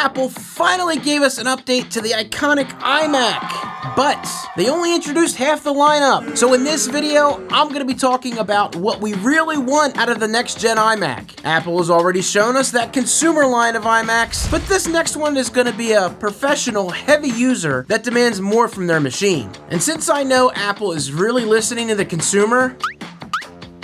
Apple finally gave us an update to the iconic iMac, but they only introduced half the lineup. So in this video, I'm going to be talking about what we really want out of the next gen iMac. Apple has already shown us that consumer line of iMacs, but this next one is going to be a professional, heavy user that demands more from their machine. And since I know Apple is really listening to the consumer,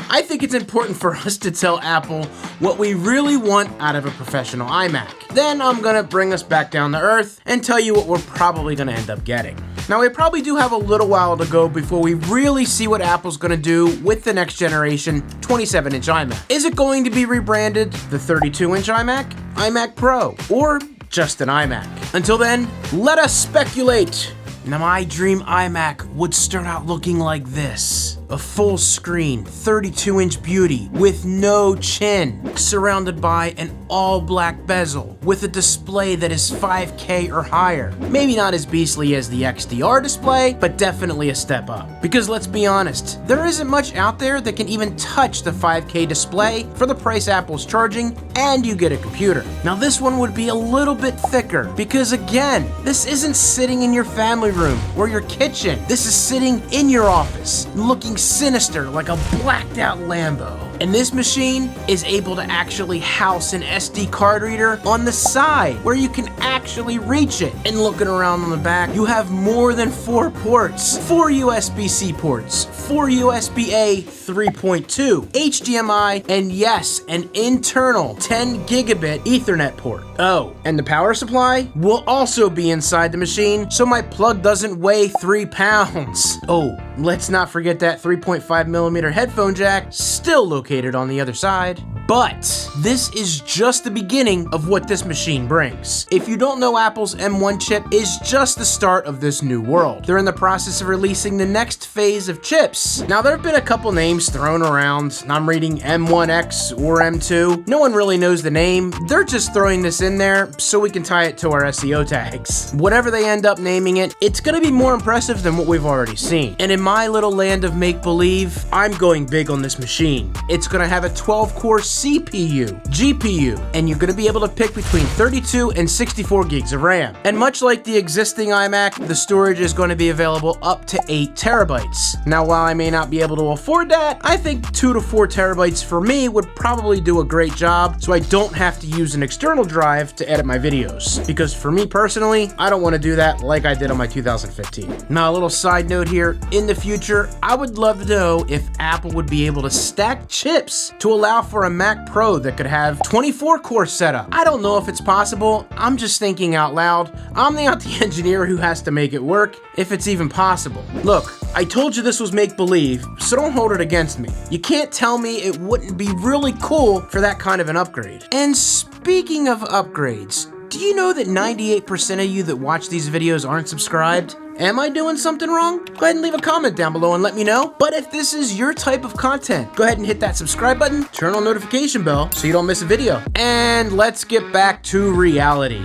I think it's important for us to tell Apple what we really want out of a professional iMac. Then I'm gonna bring us back down to earth and tell you what we're probably gonna end up getting. Now, we probably do have a little while to go before we really see what Apple's gonna do with the next generation 27-inch iMac. Is it going to be rebranded the 32-inch iMac, iMac Pro, or just an iMac? Until then, let us speculate. Now, my dream iMac would start out looking like this. A full screen, 32-inch beauty with no chin, surrounded by an all black bezel with a display that is 5K or higher. Maybe not as beastly as the XDR display, but definitely a step up. Because let's be honest, there isn't much out there that can even touch the 5K display for the price Apple's charging, and you get a computer. Now, this one would be a little bit thicker because, again, this isn't sitting in your family room or your kitchen. This is sitting in your office, looking sinister like a blacked out Lambo. And this machine is able to actually house an SD card reader on the side where you can actually reach it. And looking around on the back, you have more than 4 ports, 4 USB-C ports, 4 USB-A 3.2, HDMI, and yes, an internal 10 gigabit Ethernet port. Oh, and the power supply will also be inside the machine, so my plug doesn't weigh 3 pounds. Oh, let's not forget that 3.5 millimeter headphone jack, still located on the other side. But this is just the beginning of what this machine brings. If you don't know, Apple's M1 chip is just the start of this new world. They're in the process of releasing the next phase of chips. Now, there have been a couple names thrown around. I'm reading M1X or M2. No one really knows the name. They're just throwing this in there so we can tie it to our SEO tags. Whatever they end up naming it, it's gonna be more impressive than what we've already seen. And in my little land of make-believe, I'm going big on this machine. It's gonna have a 12-core CPU, GPU, and you're going to be able to pick between 32 and 64 gigs of RAM. And much like the existing iMac, the storage is going to be available up to 8 terabytes. Now, while I may not be able to afford that, I think 2 to 4 terabytes for me would probably do a great job, so I don't have to use an external drive to edit my videos. Because for me personally, I don't want to do that like I did on my 2015. Now, a little side note here, in the future, I would love to know if Apple would be able to stack chips to allow for a Mac Pro that could have 24 core setup. I don't know if it's possible. I'm just thinking out loud. I'm not the engineer who has to make it work, if it's even possible. Look, I told you this was make-believe, so don't hold it against me. You can't tell me it wouldn't be really cool for that kind of an upgrade. And speaking of upgrades, do you know that 98% of you that watch these videos aren't subscribed? Am I doing something wrong? Go ahead and leave a comment down below and let me know. But if this is your type of content, go ahead and hit that subscribe button, turn on notification bell so you don't miss a video. And let's get back to reality.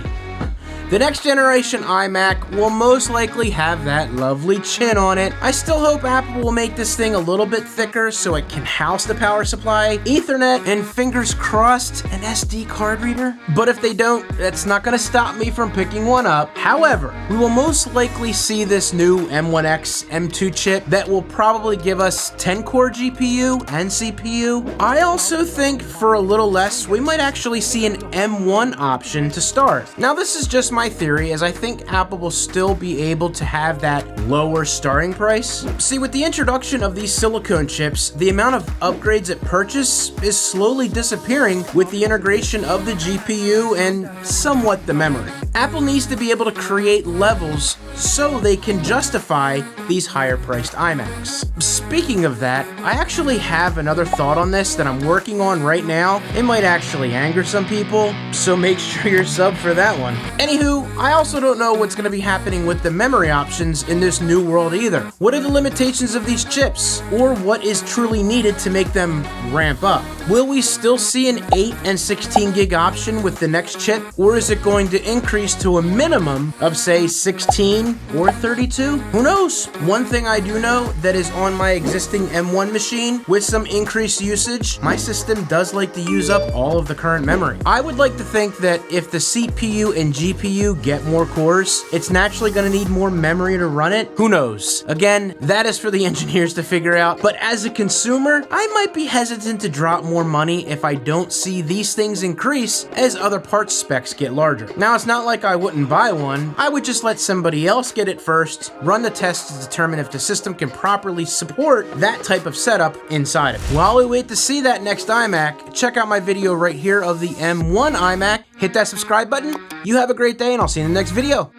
The next generation iMac will most likely have that lovely chin on it. I still hope Apple will make this thing a little bit thicker so it can house the power supply, Ethernet, and fingers crossed, an SD card reader. But if they don't, that's not gonna stop me from picking one up. However, we will most likely see this new M1X M2 chip that will probably give us 10-core GPU and CPU. I also think for a little less, we might actually see an M1 option to start. Now, this is just my theory, as I think Apple will still be able to have that lower starting price. See, with the introduction of these silicone chips, the amount of upgrades at purchase is slowly disappearing with the integration of the GPU and somewhat the memory. Apple needs to be able to create levels so they can justify these higher priced iMacs. Speaking of that, I actually have another thought on this that I'm working on right now. It might actually anger some people, so make sure you're subbed for that one. Anywho, I also don't know what's going to be happening with the memory options in this new world either. What are the limitations of these chips, or what is truly needed to make them ramp up? Will we still see an 8 and 16 gig option with the next chip, or is it going to increase increase to a minimum of, say, 16 or 32. Who knows? One thing I do know that is on my existing M1 machine, with some increased usage, my system does like to use up all of the current memory. I would like to think that if the CPU and GPU get more cores, it's naturally going to need more memory to run it. Who knows? Again, that is for the engineers to figure out. But as a consumer, I might be hesitant to drop more money if I don't see these things increase as other parts specs get larger. Now, it's not like I wouldn't buy one. I would just let somebody else get it first, run the tests to determine if the system can properly support that type of setup inside of it. While we wait to see that next iMac, check out my video right here of the M1 iMac. Hit that subscribe button. You have a great day, and I'll see you in the next video.